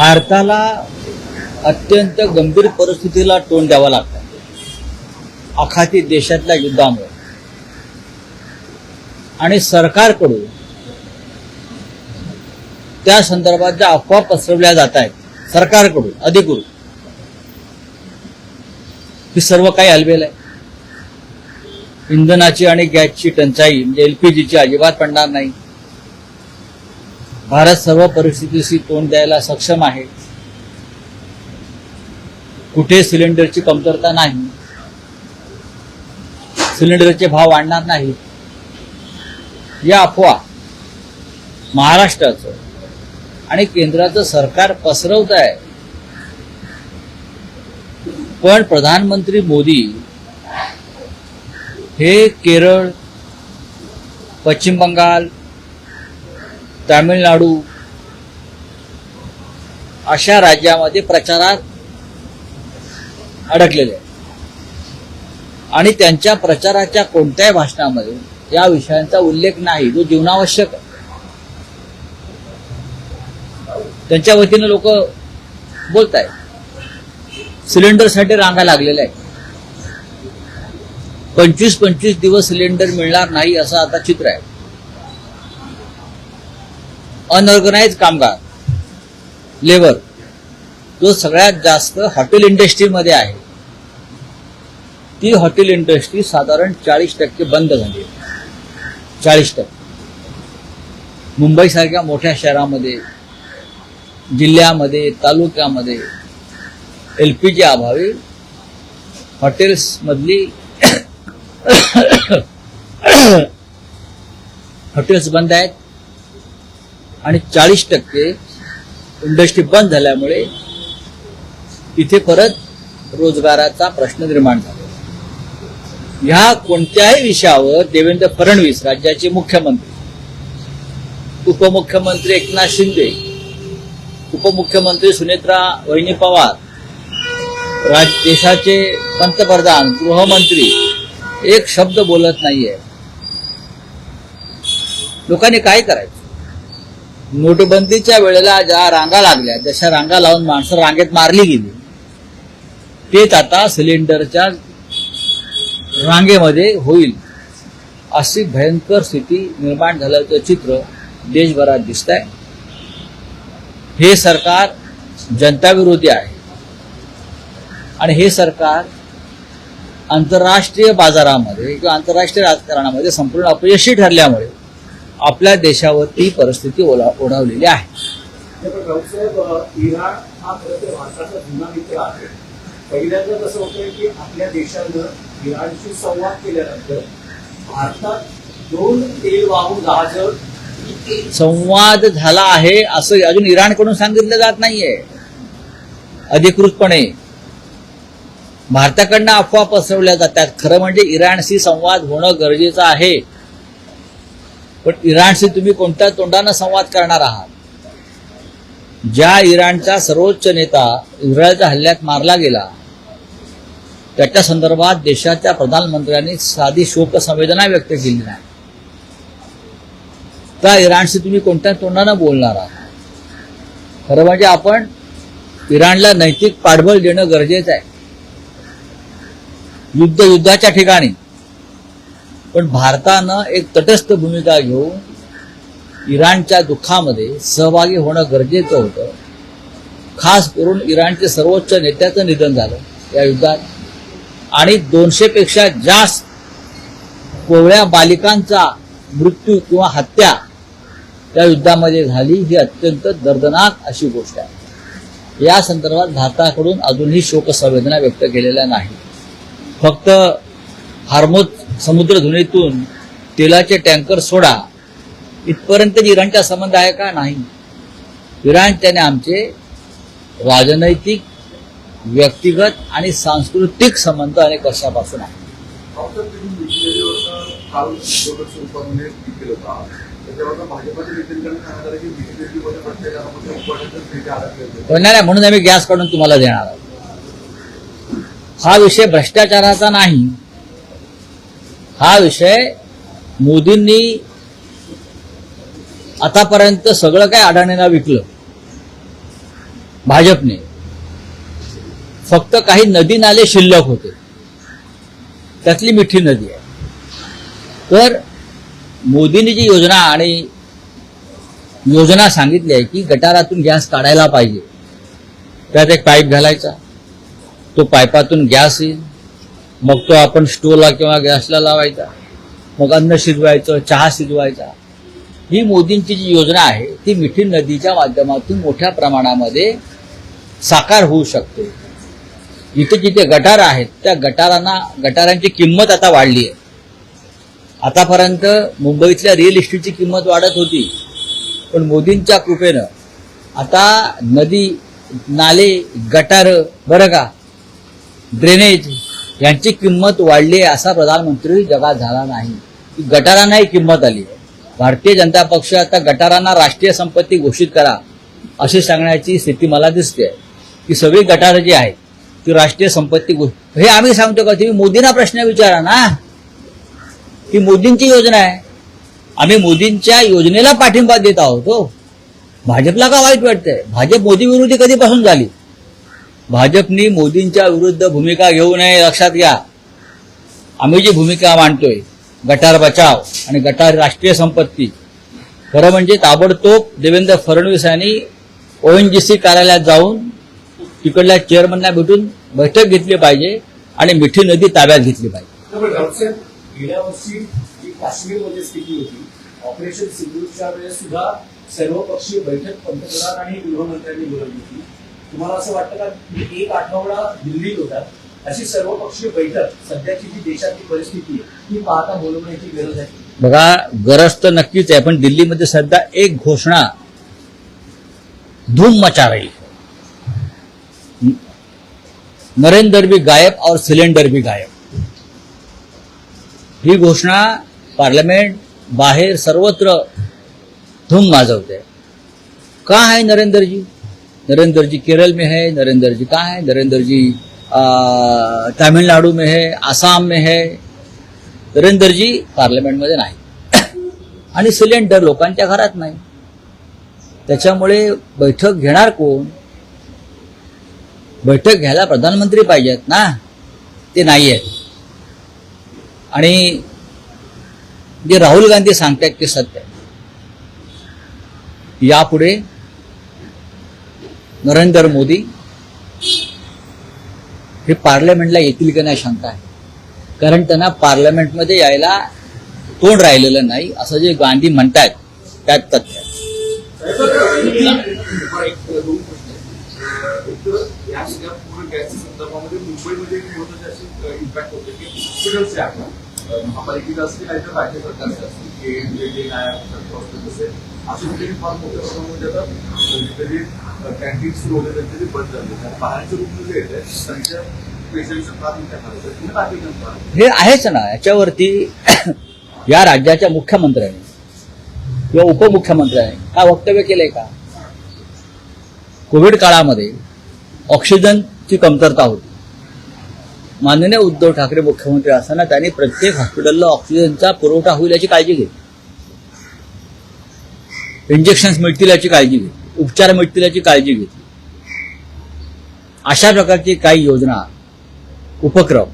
भारताला अत्यंत गंभीर परिस्थितीला तोंड द्यावं लागतं आखाती देशातल्या युद्धामुळे आणि सरकारकडून त्या संदर्भात ज्या अफवा पसरवल्या जात आहेत सरकारकडून अधिकृत ही सर्व काही हलवेल आहे. इंधनाची आणि गॅसची टंचाई म्हणजे एलपीजीची अजिबात पडणार नाही. भारत सर्व परिस्थितीशी तोंड द्यायला सक्षम आहे. कुठे सिलेंडरची कमतरता नाही. सिलेंडरचे भाव वाढणार नाहीत. या अफवा महाराष्ट्राचं आणि केंद्राचं सरकार पसरवत आहे. पण प्रधानमंत्री मोदी हे केरळ, पश्चिम बंगाल, तामिळनाडू अशा राज्यामध्ये प्रचारात अडकलेले आहेत आणि त्यांच्या प्रचाराच्या कोणत्याही भाषणामध्ये या विषयांचा उल्लेख नाही जो जीवनावश्यक आहे. त्यांच्या वतीने लोक बोलत आहेत. सिलेंडरसाठी रांगा लागलेल्या आहेत. 25-25 दिवस सिलेंडर मिळणार नाही असं आता चित्र आहे. अनऑर्गनाइज कामगार लेबर जो सगळ्यात जास्त हॉटेल इंडस्ट्रीमध्ये आहे ती हॉटेल इंडस्ट्री साधारण 40% बंद झाली. 40%. मुंबईसारख्या मोठ्या शहरामध्ये, जिल्ह्यामध्ये, तालुक्यामध्ये एलपीजी अभावी हॉटेल्स मधली हॉटेल्स बंद आहेत आणि 40% इंडस्ट्री बंद झाल्यामुळे तिथे परत रोजगाराचा प्रश्न निर्माण झाला. ह्या कोणत्याही विषयावर देवेंद्र फडणवीस राज्याचे मुख्यमंत्री, उपमुख्यमंत्री एकनाथ शिंदे, उपमुख्यमंत्री सुनेत्रा वहिनी पवार, देशाचे पंतप्रधान, गृहमंत्री एक शब्द बोलत नाहीये. लोकांनी काय करायचं? नोटबंदीच्या वेळेला ज्या रांगा लागल्या, जशा रांगा लावून माणसं रांगेत मारली गेली, तेच आता सिलेंडरच्या रांगेमध्ये होईल अशी भयंकर स्थिती निर्माण झाल्याचं चित्र देशभरात दिसतंय. हे सरकार जनताविरोधी आहे आणि हे सरकार आंतरराष्ट्रीय बाजारामध्ये किंवा आंतरराष्ट्रीय राजकारणामध्ये संपूर्ण अपयशी ठरल्यामुळे आपल्या देशावर ती परिस्थिती ओढावलेली आहे. इराण हा भारताचा जुना मित्र आहे. पहिल्यांदा कसं होतं की आपल्या देशानं इराणशी संवाद केल्यानंतर भारतात 2 तेलवाहू जहाज संवाद झाला आहे असं अजून इराणकडून सांगितलं जात नाहीये अधिकृतपणे. भारताकडनं अफवा पसरवल्या जातात. खरं म्हणजे इराणशी संवाद होणं गरजेचं आहे. पण इराणशी तुम्ही कोणत्या तोंडानं संवाद करणार आहात? ज्या इराणचा सर्वोच्च नेता इस्रायलच्या हल्ल्यात मारला गेला त्याच्या संदर्भात देशाच्या प्रधानमंत्र्यांनी साधी शोक संवेदना व्यक्त केली नाही. त्या इराणशी तुम्ही कोणत्या तोंडानं बोलणार आहात? खरं म्हणजे आपण इराणला नैतिक पाठबळ देणं गरजेचं आहे युद्धाच्या ठिकाणी. पण भारतानं एक तटस्थ भूमिका घेऊन इराणच्या दुःखामध्ये सहभागी होणं गरजेचं होतं. खास करून इराणचे सर्वोच्च नेत्याचं निधन झालं या युद्धात आणि 200 पेक्षा जास्त कोवळ्या बालिकांचा मृत्यू किंवा हत्या या युद्धामध्ये झाली. ही अत्यंत दर्दनाक अशी गोष्ट आहे. या संदर्भात भारताकडून अजूनही शोक संवेदना व्यक्त केलेल्या नाही. फक्त हार्मुझ समुद्रधुनीतून तेलाचे टँकर सोडा इथपर्यंत इराणचा संबंध आहे का? नाही. इराण त्याने आमचे राजनैतिक, व्यक्तिगत आणि सांस्कृतिक संबंध अनेक वर्षापासून आहे. म्हणून आम्ही गॅस काढून तुम्हाला देणार आहोत. हा विषय भ्रष्टाचाराचा नाही. हा विषय मोदींनी आतापर्यंत सगळं काय अडाणींना विकलं भाजपने फक्त काही नदी नाले शिल्लक होते, त्यातली मिठी नदी आहे. तर मोदींनी जी योजना सांगितली आहे की गटारातून गॅस काढायला पाहिजे, त्यात एक पाईप घालायचा, तो पाईपातून गॅस येईल, मग तो आपण स्टोवला किंवा गॅसला लावायचा, मग अन्न शिजवायचं, चहा शिजवायचा. ही मोदींची जी योजना आहे ती मिठी नदीच्या माध्यमातून मोठ्या प्रमाणामध्ये साकार होऊ शकते. जिथे जिथे गटार आहेत त्या गटारांची किंमत आता वाढली आहे. आतापर्यंत मुंबईतल्या रिअल इस्टेटची किंमत वाढत होती, पण मोदींच्या कृपेनं आता नदी नाले गटार बरं का ड्रेनेज यांची किंमत वाढली आहे असा प्रधानमंत्री जगात झाला नाही. गटारांनाही किंमत आली आहे. भारतीय जनता पक्ष आता गटारांना राष्ट्रीय संपत्ती घोषित करा असे सांगण्याची स्थिती मला दिसते की सगळी गटारं जी आहेत ती राष्ट्रीय संपत्ती हे आम्ही सांगतो का? तुम्ही मोदींना प्रश्न विचारा ना. ही मोदींची योजना आहे, आम्ही मोदींच्या योजनेला पाठिंबा देत आहोत. हो, भाजपला का वाईट वाटतंय? भाजप मोदी विरोधी कधीपासून झाली? भाजपनी मोदींच्या विरुद्ध भूमिका घेऊ नये, लक्षात घ्या. आम्ही जी भूमिका मांडतोय गटार बचाव आणि गटार राष्ट्रीय संपत्ती, खरं म्हणजे ताबडतोब देवेंद्र फडणवीस यांनी ONGC कार्यालयात जाऊन तिकडल्या चेअरमनना भेटून बैठक घेतली पाहिजे आणि मिठी नदी ताब्यात घेतली पाहिजे. गेल्या वर्षी जी काश्मीरमध्ये स्थिती होती, ऑपरेशन सिंधूरच्या वेळेस सुद्धा सर्वपक्षीय बैठक पंतप्रधान आणि गृहमंत्र्यांनी बोलवली होती. तुम्हाला असं वाटतं का की एक आठवडा दिल्लीत होता, अशी सर्वपक्षीय बैठक सध्याची जी देशातली परिस्थिती आहे ती पाहता बोलवण्याची गरज आहे? बघा, गरज तर नक्कीच आहे, पण दिल्लीमध्ये सध्या एक घोषणा धूम मचा रही है, नरेंद्र भी गायब और सिलेंडर भी गायब. ही घोषणा पार्लमेंट बाहेर सर्वत्र धूम माजवते. कहाँ है नरेंद्र जी? नरेंद्र जी केरल में है, नरेंद्र जी कहाँ है? नरेंद्र जी तमिलनाडु में है, आसाम में है. नरेंद्र जी पार्लमेंटमध्ये नाही आणि सिलेंडर लोकांच्या घरात नाही. त्याच्यामुळे बैठक घेणार कोण? बैठक घ्यायला प्रधानमंत्री पाहिजेत ना, ते नाही आहेत. आणि जे राहुल गांधी सांगतायत ते सत्य आहे. यापुढे नरेंद्र मोदी हे पार्लमेंटला येतील की नाही शंका आहे, कारण त्यांना पार्लमेंटमध्ये यायला तोंड राहिलेलं नाही असं जे गांधी म्हणतायत त्यात तथ्य आहे. या पूर्ण गॅसच्या संदर्भामध्ये मुंबईमध्ये एक महत्त्वाची अशी इम्पॅक्ट होते की हॉस्पिटल्स जे आहेत महापालिकेचं असतील नाही तर राज्य सरकारचे असतील असे कुठेही फार मोठ्या प्रमाणामध्ये आता जे कॅन्टीन सुरू होते त्यांचे ते बंद झाले. बाहेरचे रुग्ण जे आहेत त्यांच्या पेशंटचं फार मोठ्या हे आहेच ना. याच्यावरती या राज्याच्या मुख्यमंत्र्यांनी किंवा उपमुख्यमंत्र्यांनी काय वक्तव्य केलंय का? कोविड काळामध्ये ऑक्सिजनची कमतरता होती. माननीय उद्धव ठाकरे मुख्यमंत्री असताना त्यांनी प्रत्येक हॉस्पिटलला ऑक्सिजनचा पुरवठा होईल याची काळजी घेतली, इंजेक्शन्स मिळतील याची काळजी घेतली, उपचार मिळतील याची काळजी घेतली. अशा प्रकारची काही योजना उपक्रम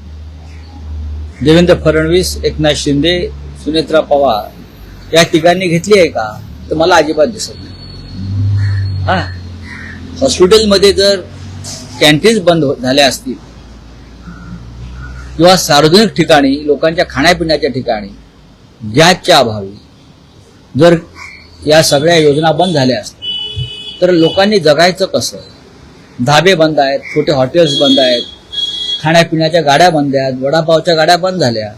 देवेंद्र फडणवीस, एकनाथ शिंदे, सुनेत्रा पवार या ठिकाणी घेतली आहे का? तर मला अजिबात दिसत नाही. हा, हॉस्पिटलमध्ये जर कॅन्टीन्स बंद झाल्या असतील किंवा सार्वजनिक ठिकाणी लोकांच्या खाण्यापिण्याच्या ठिकाणी गॅसच्या अभावी जर या सगळ्या योजना बंद झाल्या असतील तर लोकांनी जगायचं कसं? धाबे बंद आहेत, छोटे हॉटेल्स बंद आहेत, खाण्यापिण्याच्या गाड्या बंद आहेत, वडापावच्या गाड्या बंद झाल्या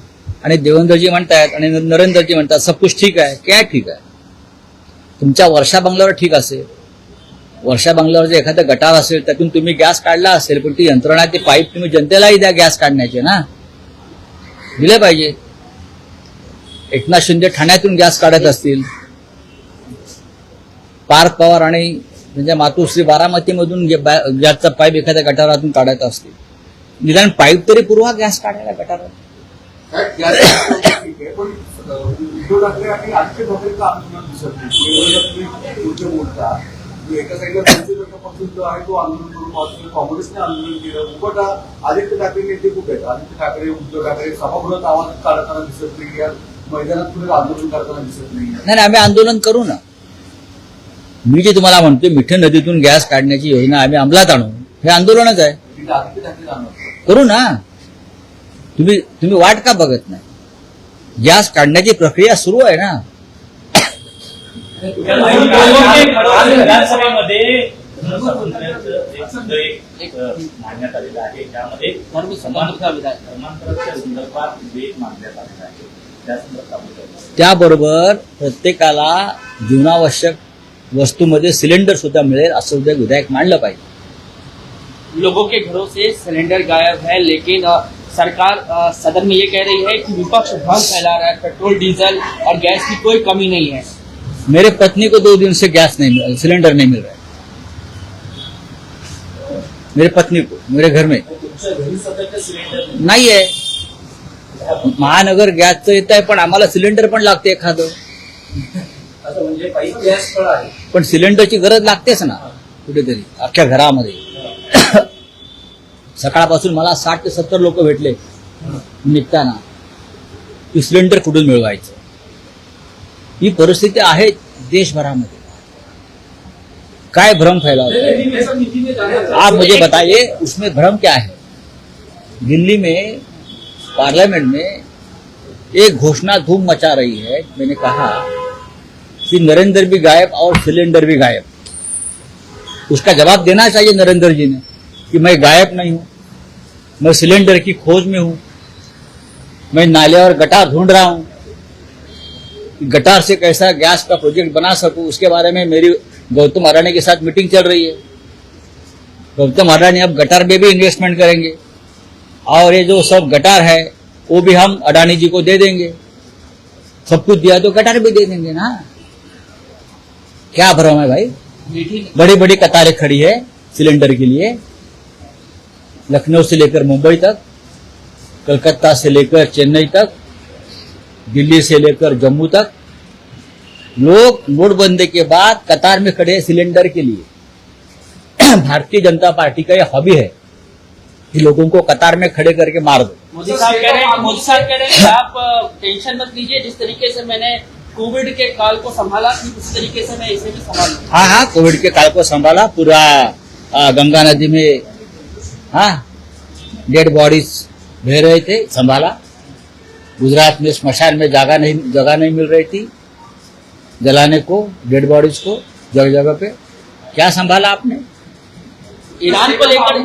आणि देवेंद्रजी म्हणतायत आणि नरेंद्रजी म्हणतात सब कुछ ठीक आहे. काय ठीक आहे? तुमच्या वर्षा बंगल्यावर ठीक असेल, वर्षा बंगल्यावर जर एखादा गटार असेल त्यातून तुम्ही गॅस काढला असेल, पण ती यंत्रणा ते पाईप तुम्ही जनतेलाही द्या गॅस काढण्याचे ना, दिले पाहिजे. एकनाथ शिंदे ठाण्यातून गॅस काढत असतील, पार्थ पवार आणि त्यांच्या मातोश्री बारामतीमधून गॅसचा पाईप एखाद्या गटारातून काढत असतील, निदान पाईप तरी पुरवा गॅस काढायला गटारात. पण उद्धव ठाकरे आणि आदित्य ठाकरेचं आंदोलन दिसत नाही. एका साईडला पक्ष जो आहे तो आंदोलन करून पाहतो, काँग्रेसने आंदोलन केलं. उलट आदित्य ठाकरे नेते कुठे आहेत? आदित्य ठाकरे, उद्धव ठाकरे सभागृहात आवाज काढताना दिसत नाही, या मैदानात पुढे आंदोलन करताना दिसत नाही. नाही आम्ही आंदोलन करू ना. मी जे तुम्हाला म्हणतोय मिठी नदीतून गॅस काढण्याची योजना आम्ही अंमलात आणू, हे आंदोलनच आहे. तिथे आदित्य ठाकरे जाणार. करू ना. तुम्ही वाट का बघत नाही? गॅस काढण्याची प्रक्रिया सुरू आहे ना. विधानसभेमध्ये एक मांडण्यात आलेलं आहे, त्यामध्ये धर्मांतराच्या संदर्भात विधेयक मांडण्यात आलेलं आहे. त्या संदर्भात त्याबरोबर प्रत्येकाला जीवनावश्यक वस्तूमध्ये सिलेंडर सुद्धा मिळेल असं उद्या विधेयक मांडलं पाहिजे. लोगों के घरों से सिलेंडर गायब है, लेकिन सरकार सदन में ये कह रही है कि विपक्ष भ्रम फैला रहा है, पेट्रोल डीजल और गैस की कोई कमी नहीं है. मेरे पत्नी को 2 दिन से सिलेंडर नहीं मिल रहा है. मेरे पत्नी को मेरे घर में तुमच्या घरी सध्या सिलेंडर नाही आहे. महानगर गॅसचं येत आहे, पण आम्हाला सिलेंडर पण लागते एखादं. आता म्हणजे पाईप गॅस फळ आहे. पण सिलेंडरची गरज लागतेच ना कुठेतरी अख्ख्या घरामध्ये. सकाळपासून मला 60 ते 70 लोक भेटले निघताना की सिलेंडर कुठून मिळवायचं. ही परिस्थिती आहे देशभरामध्ये. काय भ्रम फैला होता है? आप मुझे बताइए उसमें भ्रम क्या है? दिल्ली में पार्लियामेंट में एक घोषणा धूम मचा रही है. मैंने कहा कि नरेंद्र भी गायब और सिलेंडर भी गायब. उसका जवाब देना चाहिए नरेंद्र जी ने कि मैं गायब नहीं हूं, मैं सिलेंडर की खोज में हूं, मैं नाले और गटार ढूंढ रहा हूं. गटार से कैसा गैस का प्रोजेक्ट बना सकूं उसके बारे में मेरी गौतम अडानी के साथ मीटिंग चल रही है. गौतम अडानी अब गटार में भी इन्वेस्टमेंट करेंगे और ये जो सब गटार है वो भी हम अडानी जी को दे देंगे. सब कुछ दिया तो गटार भी दे देंगे ना. क्या भ्रम है भाई? बड़ी बड़ी कतारें खड़ी है सिलेंडर के लिए, लखनऊ से लेकर मुंबई तक, कलकत्ता से लेकर चेन्नई तक, दिल्ली से लेकर जम्मू तक. लोग नोटबंदी के बाद कतार में खड़े हैं सिलेंडर के लिए. भारतीय जनता पार्टी का यह हॉबी है कि लोगों को कतार में खड़े करके मार दो. मोदी साहब कह रहे हैं कि आप टेंशन मत लीजिए, जिस तरीके से मैंने कोविड के काल को संभाला उसी तरीके से मैं इसे भी संभालूं. हाँ कोविड के काल को संभाला. पूरा गंगा नदी में डेड बॉडीज बह रहे थे, संभाला. गुजरात में स्मशान में जगह नहीं मिल रही थी जलाने को डेड बॉडीज को जगह जगह पे. क्या संभाला आपने? ईरान को लेकर